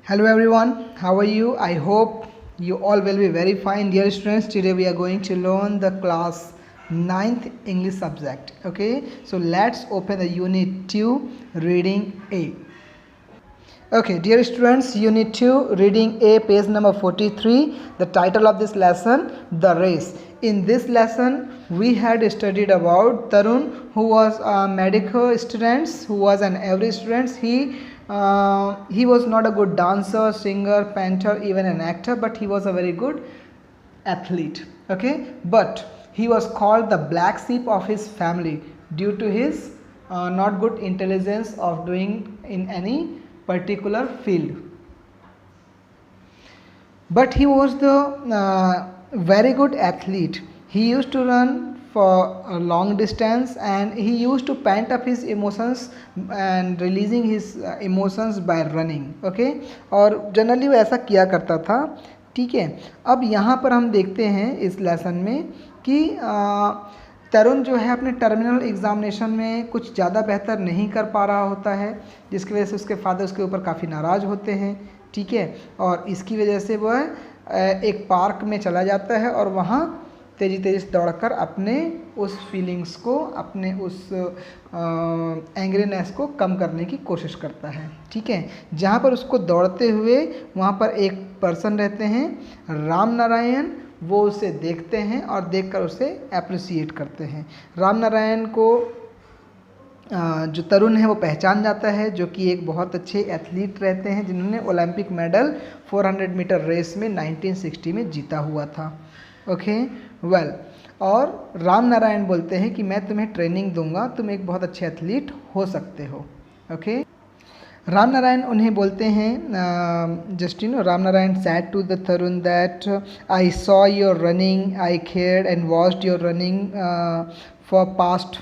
Hello everyone, how are you? I hope you all will be very fine. Dear students, today we are going to learn the class 9th English subject. Okay, so let's open the unit 2 reading A. Okay, dear students, unit 2 reading A, page number 43. The title of this lesson, The Race. In this lesson we had studied about Tarun, who was a medical student, who was an average student. He was not a good dancer, singer, painter, even an actor, but he was a very good athlete. Okay, but he was called the black sheep of his family due to his not good intelligence of doing in any particular field. But he was the very good athlete. He used to run for a long distance and he used to pent up his emotions and releasing his emotions by running. Okay, और generally वो ऐसा किया करता था. ठीक है, अब यहाँ पर हम देखते हैं इस लेसन में कि तरुण जो है अपने टर्मिनल एग्जामिनेशन में कुछ ज़्यादा बेहतर नहीं कर पा रहा होता है, जिसकी वजह से उसके फादर उसके ऊपर काफ़ी नाराज़ होते हैं. ठीक है, और इसकी वजह से वह एक पार्क में चला जाता है और वहाँ तेज़ी तेज़ी से दौड़कर अपने उस फीलिंग्स को, अपने उस एंग्रीनेस को कम करने की कोशिश करता है. ठीक है, जहाँ पर उसको दौड़ते हुए वहाँ पर एक पर्सन रहते हैं, राम नारायण. वो उसे देखते हैं और देखकर उसे अप्रिसिएट करते हैं. राम नारायण को जो तरुण है वो पहचान जाता है, जो कि एक बहुत अच्छे एथलीट रहते हैं जिन्होंने ओलंपिक मेडल 400 मीटर रेस में 1960 में जीता हुआ था. ओके, वेल, और राम नारायण बोलते हैं कि मैं तुम्हें ट्रेनिंग दूंगा, तुम एक बहुत अच्छे एथलीट हो सकते हो. ओके, राम नारायण उन्हें बोलते हैं Justin. Ram Narayan said to the Tarun that I saw your running, I cared and watched your running for past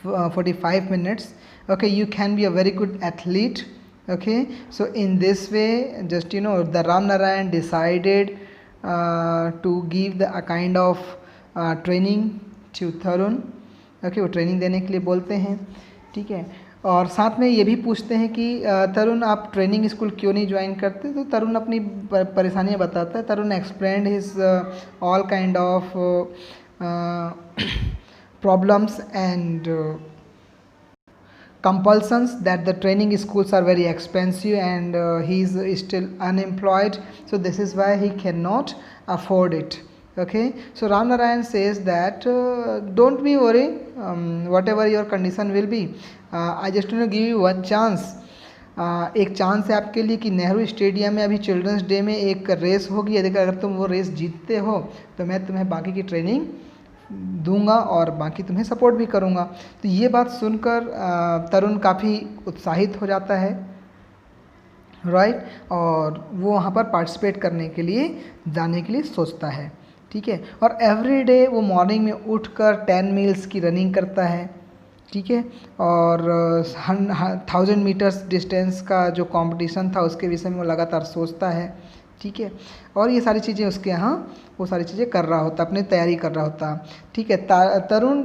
45 minutes. Okay, you can be a very good athlete. Okay, so in this way, just the Ram Narayan decided to give a kind of training to Tarun. Okay, वो training देने के लिए बोलते हैं. ठीक है, और साथ में ये भी पूछते हैं कि तरुण आप ट्रेनिंग स्कूल क्यों नहीं ज्वाइन करते. तो तरुण अपनी परेशानियाँ बताता है. Tarun explained his all kind of problems and compulsions that the training schools are very expensive and he is still unemployed, so this is why he cannot afford it. Okay, so Ram Narayan says that don't be worry, whatever your condition will be, I just want to give you one chance. एक chance है आपके लिए कि Nehru stadium में अभी children's day में एक race होगी. यदि अगर तुम वो रेस जीतते हो तो मैं तुम्हें बाकी की ट्रेनिंग दूंगा और बाकी तुम्हें सपोर्ट भी करूंगा. तो ये बात सुनकर तरुण काफ़ी उत्साहित हो जाता है. राइट, और वो वहाँ पर पार्टिसिपेट करने के लिए जाने के लिए सोचता है. ठीक है, और एवरी डे वो मॉर्निंग में उठकर 10 मील्स की रनिंग करता है. ठीक है, और 1000 मीटर्स डिस्टेंस का जो कंपटीशन था उसके विषय में वो लगातार सोचता है. ठीक है, और ये सारी चीज़ें उसके यहाँ वो सारी चीज़ें कर रहा होता, अपनी तैयारी कर रहा होता. ठीक है, तरुण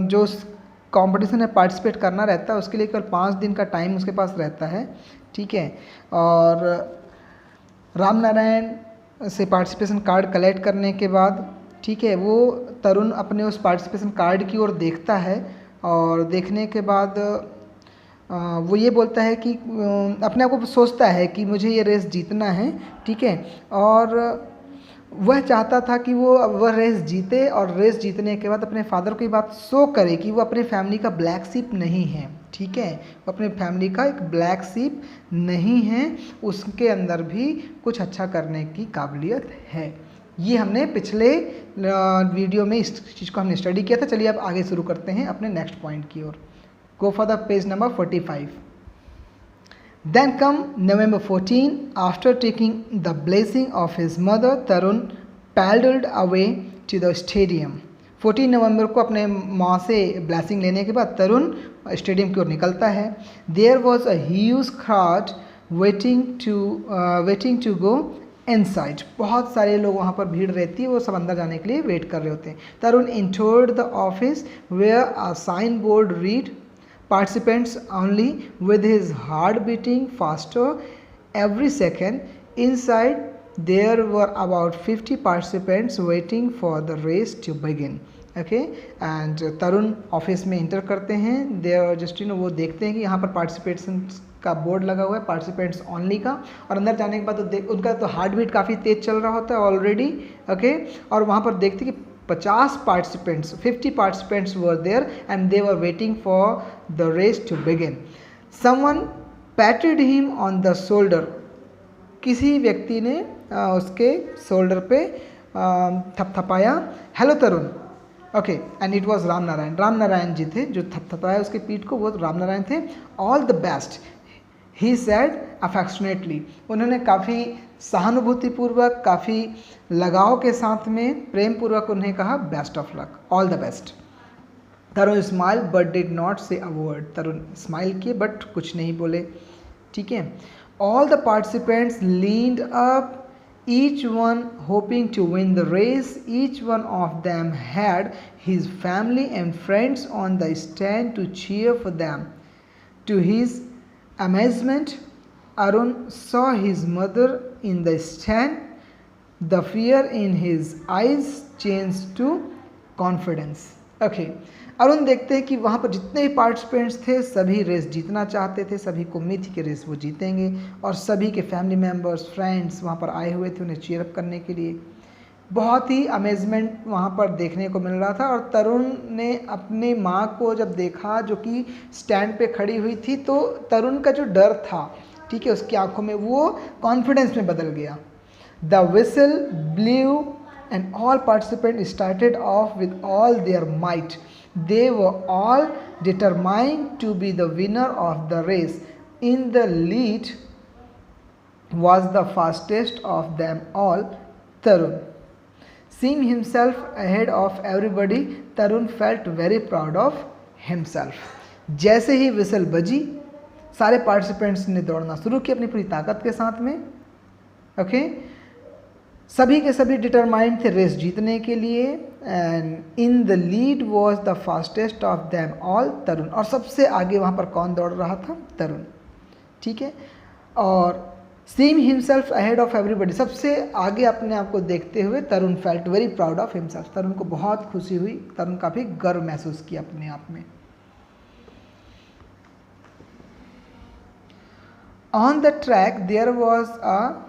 जो कंपटीशन में पार्टिसिपेट करना रहता है उसके लिए केवल 5 दिन का टाइम उसके पास रहता है. ठीक है, और राम नारायण से पार्टिसिपेशन कार्ड कलेक्ट करने के बाद, ठीक है, वो तरुण अपने उस पार्टिसिपेशन कार्ड की ओर देखता है और देखने के बाद वो ये बोलता है कि अपने आप को सोचता है कि मुझे ये रेस जीतना है. ठीक है, और वह चाहता था कि वह रेस जीते और रेस जीतने के बाद अपने फादर को ये बात शो करे कि वो अपने फैमिली का ब्लैक शीप नहीं है. ठीक है, वो अपने फैमिली का एक ब्लैक शीप नहीं है, उसके अंदर भी कुछ अच्छा करने की काबिलियत है. ये हमने पिछले वीडियो में इस चीज़ को हमने स्टडी किया था. चलिए अब आगे शुरू करते हैं अपने नेक्स्ट पॉइंट की ओर. Go for the page number 45. Then come November 14. After taking the blessing of his mother, Tarun paddled away to the stadium. 14 नवंबर को अपने माँ से ब्लेसिंग लेने के बाद तरुण स्टेडियम की ओर निकलता है. There was a huge crowd waiting to go inside. बहुत सारे लोग वहाँ पर भीड़ रहती है, वो सब अंदर जाने के लिए वेट कर रहे होते हैं. तरुण entered the office where a signboard read participants only, with his heart beating faster every second. Inside there were about 50 participants waiting for the race to begin. Okay, and Tarun office में inter करते हैं, there just वो देखते हैं कि यहाँ पर participates का बोर्ड लगा हुआ है, पार्टिसिपेंट्स ओनली का, और अंदर जाने के बाद तो उनका तो हार्ट बीट काफ़ी तेज चल रहा होता है ऑलरेडी. ओके, और वहाँ पर देखते कि 50 participants, 50 participants were there and they were waiting for the race to begin. Someone patted him on the shoulder. किसी व्यक्ति ने उसके शोल्डर पे थपथपाया. Hello Tarun. Okay, and it was Ram Narayan. Ram Narayan ji थे जो थपथपाया उसके पीठ को, वो राम नारायण थे. All the best he said affectionately. उन्होंने काफ़ी सहानुभूतिपूर्वक, काफ़ी लगाव के साथ में, प्रेम पूर्वक उन्हें कहा best of luck, all the best. Tarun smile but did not से अ वर्ड. तरुण स्माइल किए बट कुछ नहीं बोले. ठीक है. All the participants leaned up, each one hoping to win the race. Each one of them had his family and friends on the stand to cheer for them. To his amazement, Arun saw his mother in the stand. The fear in his eyes changed to confidence. Okay, Arun देखते हैं कि वहाँ पर जितने भी participants थे सभी race जीतना चाहते थे, सभी को उम्मीद थी कि रेस वो जीतेंगे, और सभी के फैमिली मेम्बर्स, फ्रेंड्स वहाँ पर आए हुए थे उन्हें चीयर अप करने के लिए. बहुत ही अमेजमेंट वहाँ पर देखने को मिल रहा था. और तरुण ने अपनी माँ को जब देखा जो कि स्टैंड पे खड़ी हुई थी, तो तरुण का जो डर था, ठीक है, उसकी आंखों में वो कॉन्फिडेंस में बदल गया. The whistle blue and all participants started off with all their might. They were all determined to be the winner of the race. In the lead was the fastest of them all, Tarun. Seeing himself ahead of everybody, Tarun felt very proud of himself. जैसे ही whistle बजी, सारे participants ने दौड़ना शुरू किया अपनी पूरी ताकत के साथ में. ओके, सभी के सभी डिटरमाइंड थे रेस जीतने के लिए. And in the lead was the fastest of them all, Tarun. और सबसे आगे वहाँ पर कौन दौड़ रहा था? तरुण. ठीक है. और seeing himself ahead of everybody, सबसे आगे अपने आप को देखते हुए Tarun felt very proud of himself. Tarun को बहुत खुशी हुई, तरुण काफ़ी गर्व महसूस किया अपने आप में. On the track there was a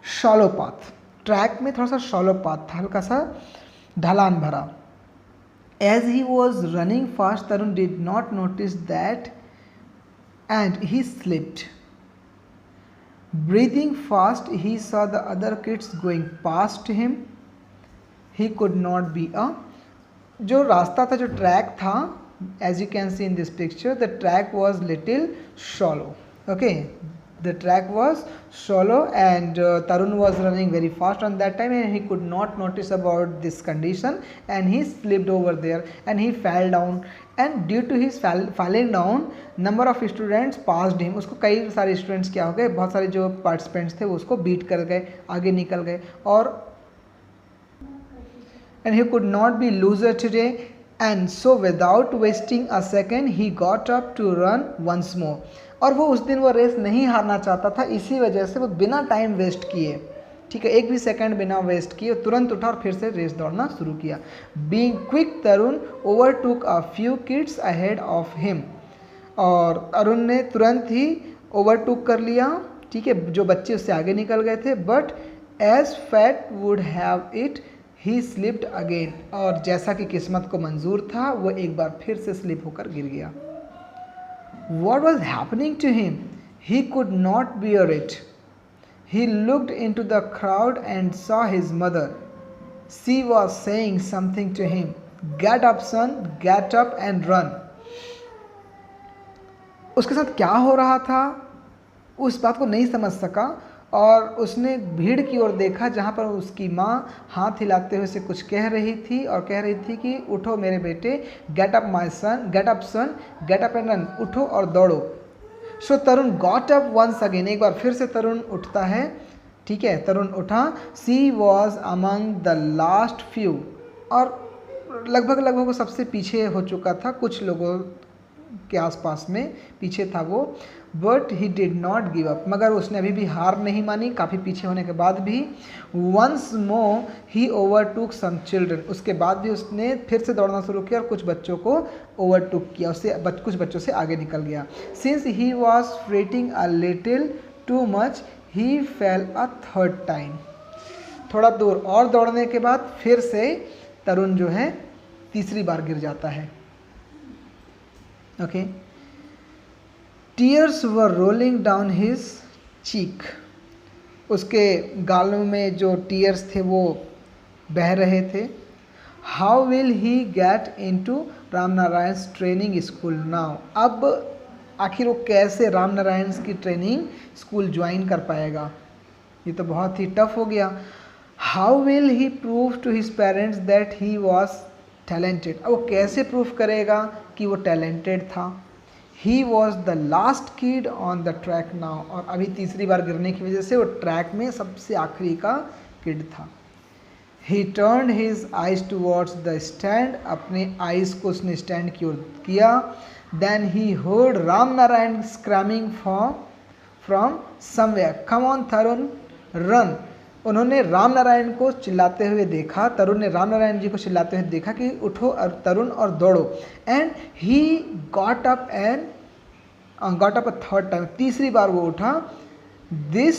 shallow path. Track में थोड़ा सा शॉलो पाथ था, हल्का सा ढलान भरा. As he was running fast, Tarun did not notice that and he slipped. Breathing fast he saw the other kids going past him. He could not be a, जो रास्ता था, जो ट्रैक था, as you can see in this picture, the track was little shallow. Okay, the track was shallow and Tarun was running very fast on that time and he could not notice about this condition and he slipped over there and he fell down. And due to his falling down, number of students passed him. उसको कई सारे students क्या हो गए, बहुत सारे जो participants थे वो उसको बीट कर गए, आगे निकल गए. और and he could not be loser today, and so without wasting a second he got up to run once more. और वो उस दिन वो रेस नहीं हारना चाहता था, इसी वजह से वो बिना टाइम वेस्ट किए, ठीक है, एक भी सेकंड बिना वेस्ट किए तुरंत उठा और फिर से रेस दौड़ना शुरू किया. Being quick, Tarun overtook a few kids ahead of him. और अरुण ने तुरंत ही ओवरटुक कर लिया, ठीक है, जो बच्चे उससे आगे निकल गए थे. But as fate would have it, he slipped again. और जैसा कि किस्मत को मंजूर था, वो एक बार फिर से स्लिप होकर गिर गया. What was happening to him? He could not bear it. He looked into the crowd and saw his mother. She was saying something to him. Get up, son, get up and run. उसके साथ क्या हो रहा था उस बात को नहीं समझ सका और उसने भीड़ की ओर देखा जहाँ पर उसकी माँ हाथ हिलाते हुए से कुछ कह रही थी और कह रही थी कि उठो मेरे बेटे, get up my son, get up son, get up and run, उठो और दौड़ो. So Tarun got up once again, एक बार फिर से तरुण उठता है, ठीक है, तरुण उठा. She was among the last few, और लगभग वो सबसे पीछे हो चुका था कुछ लोगों के आसपास में पीछे था वो। But he did not give up, मगर उसने अभी भी हार नहीं मानी, काफ़ी पीछे होने के बाद भी। वंस मोर ही ओवरटुक सम चिल्ड्रन, उसके बाद भी उसने फिर से दौड़ना शुरू किया और कुछ बच्चों को ओवरटुक किया, उससे कुछ बच्चों से आगे निकल गया। Since he was fretting a little too much he fail a third time, थोड़ा दूर और दौड़ने के बाद फिर से तरुण जो है तीसरी बार गिर जाता है। ओके, टीयर्स वर रोलिंग डाउन हिज चीक, उसके गालों में जो टीयर्स थे वो बह रहे थे। How will he get into Ram Narayan training school now, अब आखिर वो कैसे राम नारायण की ट्रेनिंग स्कूल ज्वाइन कर पाएगा, ये तो बहुत ही टफ हो गया। How will he prove to his parents that he was talented, अब वो कैसे प्रूव करेगा कि वो टैलेंटेड था। He was the last kid on the track now, और अभी तीसरी बार गिरने की वजह से वो ट्रैक में सबसे आखिरी का किड था। He turn his eyes towards the stand, अपने आइज को उसने स्टैंड की ओर किया। Then he heard Ram Narayan screaming from somewhere, come on Tarun run, उन्होंने राम नारायण को चिल्लाते हुए देखा, तरुण ने राम नारायण जी को चिल्लाते हुए देखा कि उठो और तरुण और दौड़ो। And he got up a third time, तीसरी बार वो उठा। This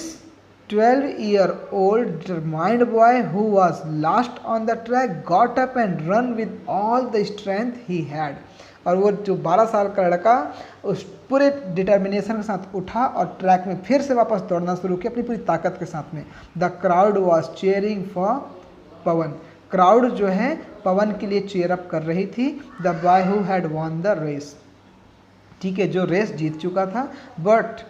12-year-old determined boy who was last on the track got up and run with all the strength he had, और वो जो 12 साल का लड़का उस पूरे डिटर्मिनेशन के साथ उठा और ट्रैक में फिर से वापस दौड़ना शुरू किया अपनी पूरी ताकत के साथ में। The crowd was cheering for Pawan, crowd जो है पवन के लिए चेयर अप कर रही थी। The boy who had won the race, ठीक है, जो रेस जीत चुका था। But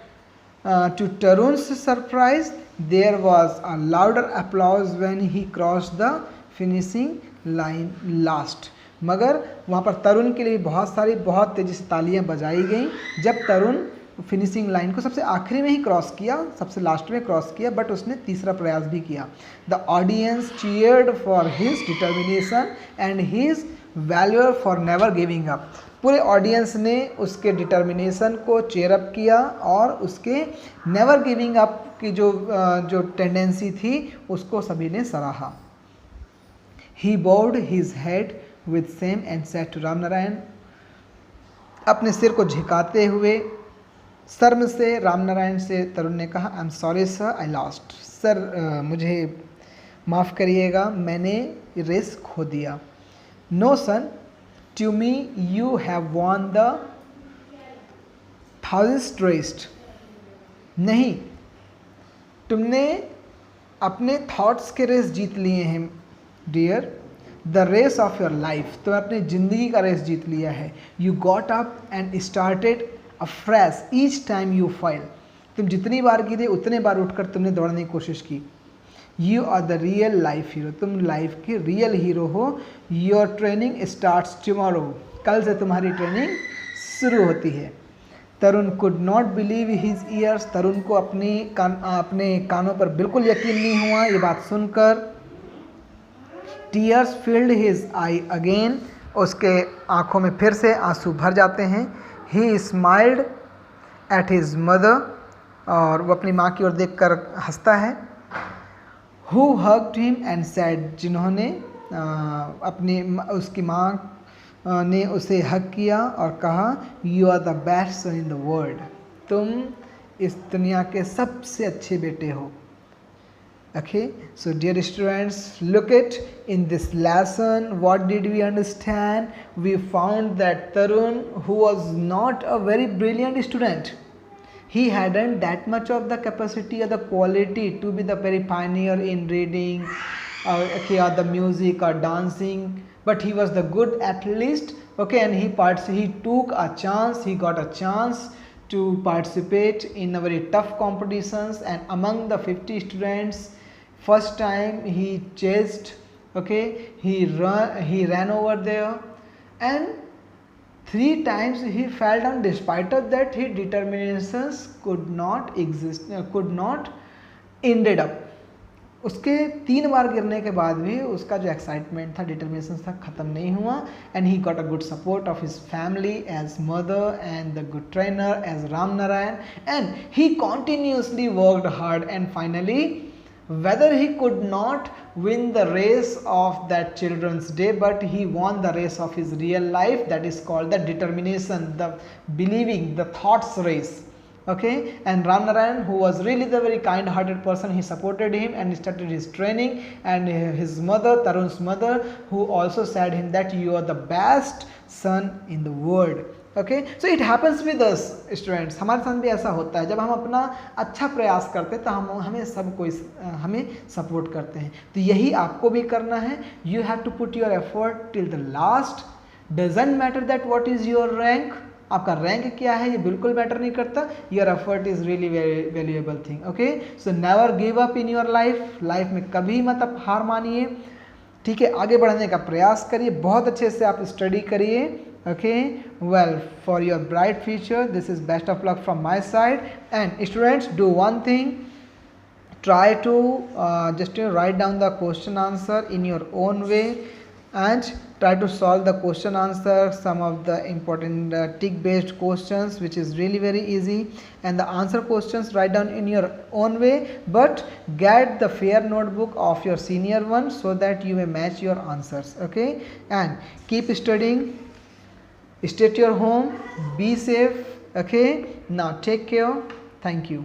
to Tarun's surprise there was a louder applause when he cross the finishing line last, मगर वहाँ पर तरुण के लिए बहुत तेज़ी से तालियां बजाई गई जब तरुण फिनिशिंग लाइन को सबसे आखिरी में ही क्रॉस किया, सबसे लास्ट में क्रॉस किया, बट उसने तीसरा प्रयास भी किया। The audience cheered for his determination and his valour for never giving up, पूरे ऑडियंस ने उसके डिटर्मिनेशन को चेयर अप किया और उसके नेवर गिविंग अप की जो टेंडेंसी थी उसको सभी ने सराहा। ही bowed his head with shame and said to Ram Narayan, अपने सिर को झुकाते हुए शर्म से राम नारायण से तरुण ने कहा, I am sorry sir I lost, sir मुझे माफ़ करिएगा मैंने रेस खो दिया। No son, to me you have won the 1000th race, नहीं तुमने अपने थॉट्स के रेस जीत लिए हैं dear, the race of your life, तुमने अपनी ज़िंदगी का रेस जीत लिया है। You got up and started afresh each time you fell, तुम जितनी बार गिरे उतने बार उठकर तुमने दौड़ने की कोशिश की। You are the real life hero, तुम लाइफ के रियल हीरो हो। योर ट्रेनिंग स्टार्ट्स टुमारो, कल से तुम्हारी ट्रेनिंग शुरू होती है। Tarun could not believe his ears, Tarun को अपने कानों पर बिल्कुल यकीन नहीं हुआ ये बात सुनकर। Tears filled his eye again, उसके आँखों में फिर से आंसू भर जाते हैं। He smiled at his mother, और वो अपनी माँ की ओर देखकर हंसता है। Who hugged him and said, जिन्होंने उसकी माँ ने उसे हग किया और कहा, you are the best son in the world, तुम इस दुनिया के सबसे अच्छे बेटे हो। Okay, so dear students, look at in this lesson what did we understand? We found that Tarun, who was not a very brilliant student, he hadn't that much of the capacity or the quality to be the very pioneer in reading or the music or dancing, but he was the good at least, okay, and he took a chance, he got a chance to participate in a very tough competitions, and among the 50 students, first time he chased, okay, he ran over there, and 3 times he fell down. Despite of that, his determinations could not ended up. उसके 3 बार गिरने के बाद भी उसका जो excitement था, determination था, ख़त्म नहीं हुआ. And he got a good support of his family as mother and the good trainer as Ram Narayan, and he continuously worked hard and finally whether he could not win the race of that children's day, but he won the race of his real life, that is called the determination, the believing, the thoughts race. Okay, and Ram Narayan, who was really the very kind hearted person, he supported him and started his training, and his mother, Tarun's mother, who also said him that you are the best son in the world. Okay, so it happens with us students, हमारे साथ भी ऐसा होता है. जब हम अपना अच्छा प्रयास करते हैं तो हमें सब कोई हमें सपोर्ट करते हैं. तो यही आपको भी करना है. You have to put your effort till the last. Doesn't matter that what is your rank, आपका रैंक क्या है ये बिल्कुल मैटर नहीं करता. Your effort is really valuable thing. Okay, so never give up in your life. Life में कभी मत आप हार मानिए. ठीक है, आगे बढ़ने का प्रयास करिए, बहुत अच्छे से आप स्टडी करिए. Okay, well, for your bright future, this is best of luck from my side. And students, do one thing, try to just write down the question answer in your own way and try to solve the question answer, some of the important tick based questions, which is really very easy, and the answer questions write down in your own way, but get the fair notebook of your senior one so that you may match your answers. Okay, and keep studying. Stay at your home, be safe. Okay, now take care. Thank you.